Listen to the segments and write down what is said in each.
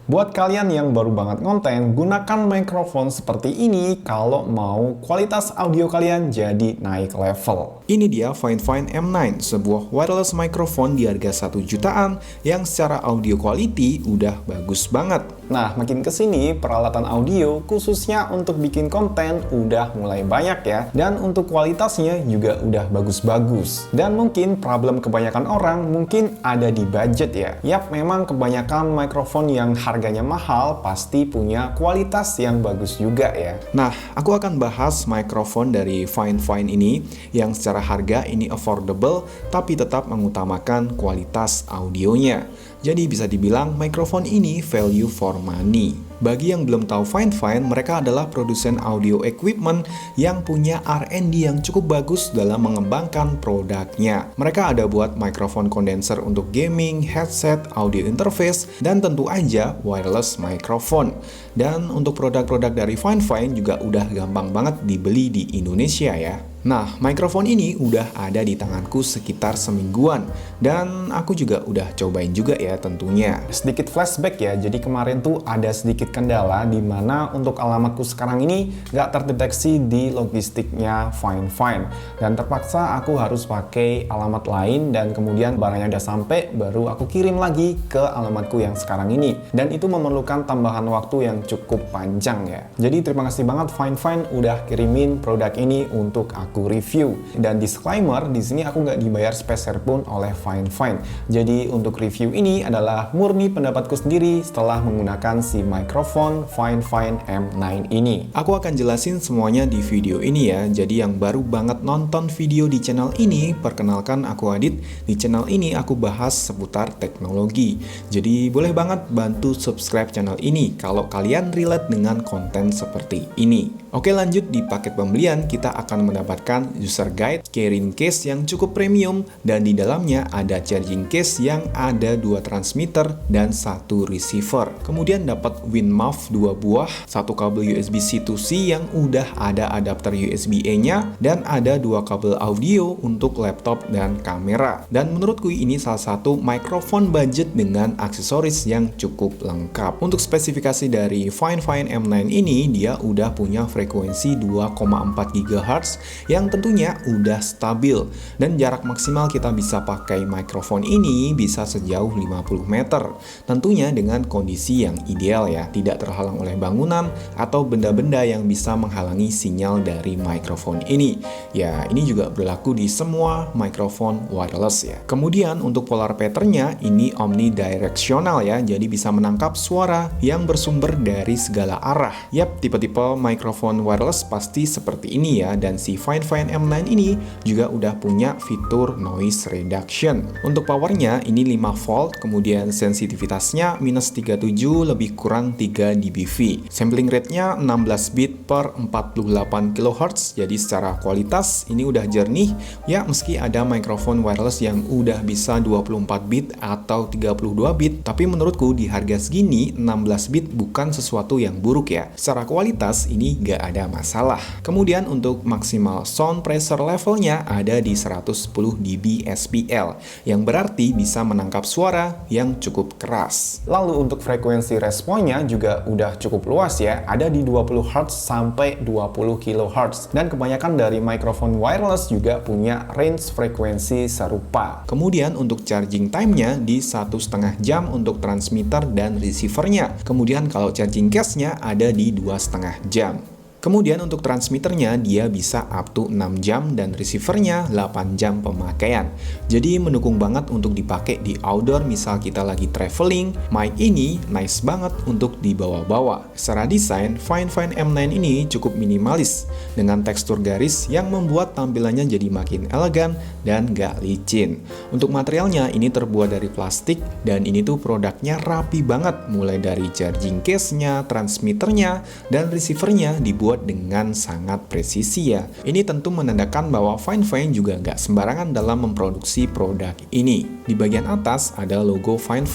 Buat kalian yang baru banget ngonten, gunakan mikrofon seperti ini kalau mau kualitas audio kalian jadi naik level. Ini dia Fine M9, sebuah wireless microphone di harga 1 jutaan yang secara audio quality udah bagus banget. Nah, makin kesini peralatan audio khususnya untuk bikin konten udah mulai banyak ya. Dan untuk kualitasnya juga udah bagus-bagus. Dan mungkin problem kebanyakan orang mungkin ada di budget ya. Yap, memang kebanyakan mikrofon yang harganya mahal pasti punya kualitas yang bagus juga ya. Nah, aku akan bahas mikrofon dari Fine ini yang secara harga ini affordable tapi tetap mengutamakan kualitas audionya. Jadi bisa dibilang mikrofon ini value for money. Bagi yang belum tahu Fine, mereka adalah produsen audio equipment yang punya R&D yang cukup bagus dalam mengembangkan produknya. Mereka ada buat mikrofon kondenser untuk gaming, headset, audio interface, dan tentu aja wireless microphone. Dan untuk produk-produk dari Fine juga udah gampang banget dibeli di Indonesia ya. Nah, mikrofon ini udah ada di tanganku sekitar semingguan dan aku juga udah cobain juga ya tentunya. Sedikit flashback ya, jadi kemarin tuh ada sedikit kendala di mana untuk alamatku sekarang ini nggak terdeteksi di logistiknya Fine dan terpaksa aku harus pakai alamat lain dan kemudian barangnya udah sampai baru aku kirim lagi ke alamatku yang sekarang ini dan itu memerlukan tambahan waktu yang cukup panjang ya. Jadi terima kasih banget Fine udah kirimin produk ini untuk aku review. Dan disclaimer, di sini aku nggak dibayar sepeser pun oleh Fine. Jadi untuk review ini adalah murni pendapatku sendiri setelah menggunakan si mikrofon Fine M9 ini. Aku akan jelasin semuanya di video ini ya. Jadi yang baru banget nonton video di channel ini, perkenalkan aku Adit. Di channel ini aku bahas seputar teknologi. Jadi boleh banget bantu subscribe channel ini kalau kalian relate dengan konten seperti ini. Oke, lanjut di paket pembelian kita akan mendapatkan user guide, carrying case yang cukup premium, dan di dalamnya ada charging case yang ada 2 transmitter dan 1 receiver. Kemudian dapat wind muff 2 buah, 1 kabel USB-C to C yang udah ada adapter USB-A-nya, dan ada 2 kabel audio untuk laptop dan kamera. Dan menurutku ini salah satu mikrofon budget dengan aksesoris yang cukup lengkap. Untuk spesifikasi dari Fine M9 ini, dia udah punya frekuensi 2,4 GHz yang tentunya udah stabil dan jarak maksimal kita bisa pakai mikrofon ini bisa sejauh 50 meter. Tentunya dengan kondisi yang ideal ya, tidak terhalang oleh bangunan atau benda-benda yang bisa menghalangi sinyal dari mikrofon ini. Ya, ini juga berlaku di semua mikrofon wireless ya. Kemudian untuk polar patternnya ini omnidirectional ya, jadi bisa menangkap suara yang bersumber dari segala arah. Yap, tipe-tipe mikrofon wireless pasti seperti ini ya, dan si Fine M9 ini juga udah punya fitur noise reduction. Untuk powernya ini 5 volt, kemudian sensitivitasnya -37 lebih kurang 3 dBV. Sampling rate-nya 16 bit per 48 kHz, jadi secara kualitas ini udah jernih ya, meski ada mikrofon wireless yang udah bisa 24 bit atau 32 bit, tapi menurutku di harga segini 16 bit bukan sesuatu yang buruk ya. Secara kualitas ini gak ada masalah. Kemudian untuk maksimal sound pressure levelnya ada di 110 dB SPL, yang berarti bisa menangkap suara yang cukup keras. Lalu untuk frekuensi responnya juga udah cukup luas ya, ada di 20 Hz sampai 20 kHz. Dan kebanyakan dari mikrofon wireless juga punya range frekuensi serupa. Kemudian untuk charging time-nya di 1,5 jam untuk transmitter dan receivernya. Kemudian kalau charging case-nya ada di 2,5 jam. Kemudian untuk transmitternya dia bisa up to 6 jam dan receivernya 8 jam pemakaian. Jadi mendukung banget untuk dipakai di outdoor, misal kita lagi traveling. Mic ini nice banget untuk dibawa-bawa. Secara desain, Fine M9 ini cukup minimalis dengan tekstur garis yang membuat tampilannya jadi makin elegan dan gak licin. Untuk materialnya ini terbuat dari plastik dan ini tuh produknya rapi banget, mulai dari charging case-nya, transmitternya, dan receivernya dibuat dibuat dengan sangat presisi ya. Ini tentu menandakan bahwa Fine juga nggak sembarangan dalam memproduksi produk ini. Di bagian atas ada logo Fine.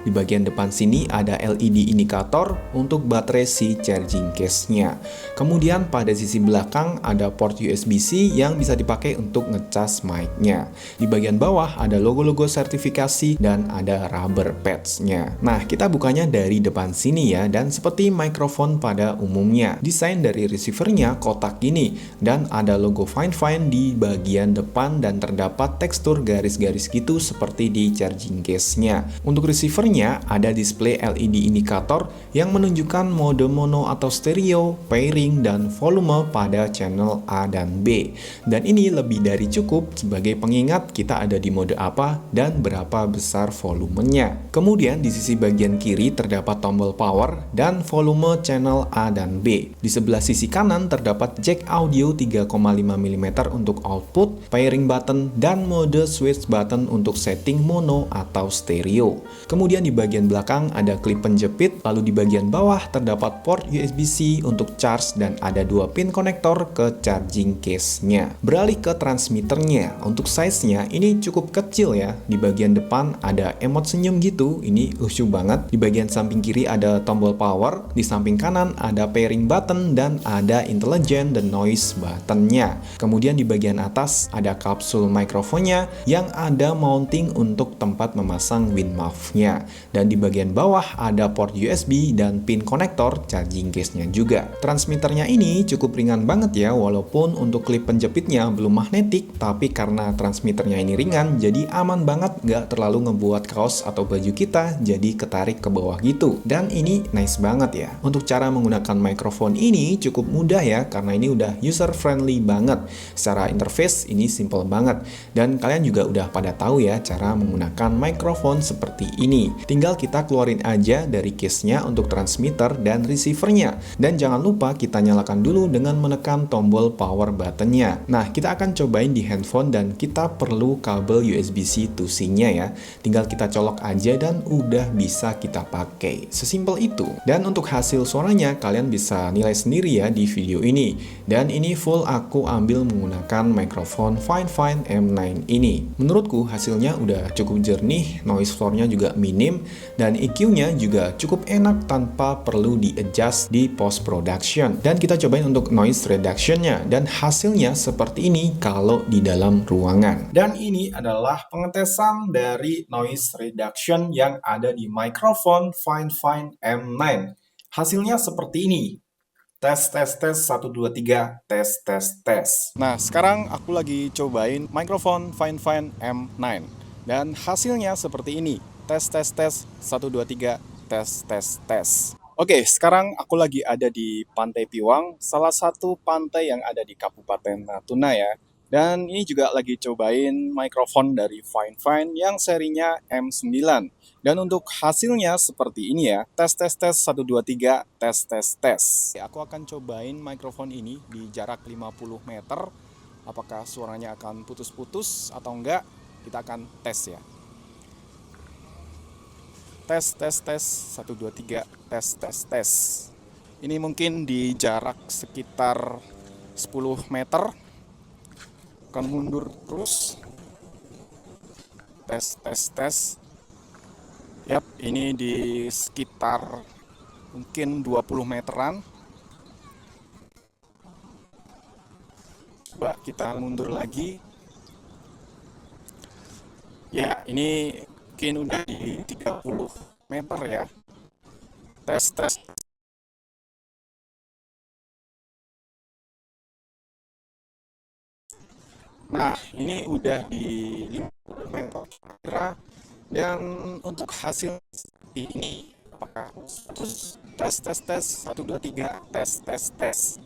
Di bagian depan sini ada LED indikator untuk baterai si charging case-nya. Kemudian pada sisi belakang ada port USB-C yang bisa dipakai untuk ngecas mic-nya. Di bagian bawah ada logo-logo sertifikasi dan ada rubber pads-nya. Nah, kita bukanya dari depan sini ya, dan seperti mikrofon pada umumnya. Desain dari receiver-nya kotak gini, dan ada logo Fine di bagian depan dan terdapat tekstur garis-garis gitu seperti di charging case-nya. Untuk receiver-nya ada display LED indikator yang menunjukkan mode mono atau stereo, pairing, dan volume pada channel A dan B. Dan ini lebih dari cukup sebagai pengingat kita ada di mode apa dan berapa besar volumenya. Kemudian di sisi bagian kiri terdapat tombol power dan volume channel A dan B. Di sebelah sisi kanan terdapat jack audio 3,5 mm untuk output, pairing button, dan mode switch button untuk setting mono atau stereo. Kemudian di bagian belakang ada klip penjepit, lalu di bagian bawah terdapat port USB-C untuk charge dan ada 2 pin konektor ke charging case-nya. Beralih ke transmitternya, untuk size-nya ini cukup kecil ya. Di bagian depan ada emot senyum gitu, ini lucu banget. Di bagian samping kiri ada tombol power, di samping kanan ada pairing button dan ada intelligent dan noise button-nya. Kemudian di bagian atas ada kapsul mikrofonnya yang ada mounting untuk tempat memasang win muff-nya. Dan di bagian bawah ada port USB dan pin konektor charging case-nya juga. Transmitternya ini cukup ringan banget ya, walaupun untuk klip penjepitnya belum magnetik, tapi karena transmitternya ini ringan, jadi aman banget, nggak terlalu ngebuat kaos atau baju kita jadi ketarik ke bawah gitu. Dan ini nice banget ya. Untuk cara menggunakan mikrofon ini cukup mudah ya, karena ini udah user friendly banget. Secara interface ini simple banget. Dan kalian juga udah pada tahu ya cara menggunakan mikrofon seperti ini. Tinggal kita keluarin aja dari case-nya untuk transmitter dan receiver-nya. Dan jangan lupa kita nyalakan dulu dengan menekan tombol power button-nya. Nah, kita akan cobain di handphone dan kita perlu kabel USB-C to C-nya ya. Tinggal kita colok aja dan udah bisa kita pakai. Sesimpel itu. Dan untuk hasil suaranya kalian bisa nilai sendiri ya di video ini. Dan ini full aku ambil menggunakan mikrofon Fine M9 ini. Menurutku hasilnya udah cukup jernih, noise floor-nya juga minim, dan EQ-nya juga cukup enak tanpa perlu di-adjust di post-production. Dan kita cobain untuk noise reduction-nya, dan hasilnya seperti ini kalau di dalam ruangan. Dan ini adalah pengetesan dari noise reduction yang ada di mikrofon Fine M9. Hasilnya seperti ini. Tes 1 2 3 tes. Nah, sekarang aku lagi cobain mikrofon Fine M9 dan hasilnya seperti ini. Tes 1 2 3 tes. Oke, sekarang aku lagi ada di Pantai Piwang, salah satu pantai yang ada di Kabupaten Natuna ya. Dan ini juga lagi cobain mikrofon dari Fine yang serinya M9. Dan untuk hasilnya seperti ini ya. Tes 1 2 3 tes. Aku akan cobain mikrofon ini di jarak 50 meter. Apakah suaranya akan putus-putus atau enggak? Kita akan tes ya. Tes 1 2 3 tes. Ini mungkin di jarak sekitar 10 meter. Akan mundur terus. Tes. Yap, ini di sekitar mungkin 20 meteran. Coba kita mundur lagi. Ya, ini mungkin udah di 30 meter ya. Tes. Nah, ini udah di 50 meter. Dan untuk hasil seperti ini, apakah tes 1 2 3 tes.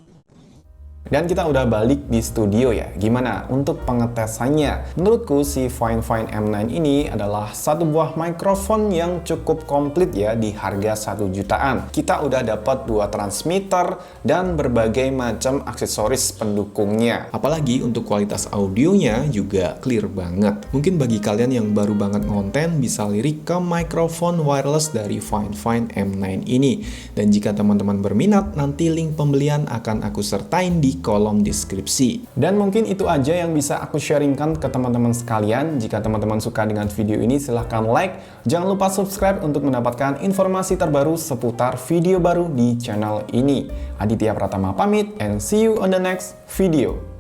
Dan kita udah balik di studio ya. Gimana untuk pengetesannya? Menurutku si Fine M9 ini adalah satu buah mikrofon yang cukup komplit ya di harga 1 jutaan. Kita udah dapat 2 transmitter dan berbagai macam aksesoris pendukungnya. Apalagi untuk kualitas audionya juga clear banget. Mungkin bagi kalian yang baru banget ngonten bisa lirik ke mikrofon wireless dari Fine M9 ini. Dan jika teman-teman berminat, nanti link pembelian akan aku sertain di kolom deskripsi. Dan mungkin itu aja yang bisa aku sharingkan ke teman-teman sekalian. Jika teman-teman suka dengan video ini, silahkan like. Jangan lupa subscribe untuk mendapatkan informasi terbaru seputar video baru di channel ini. Aditya Pratama pamit and see you on the next video.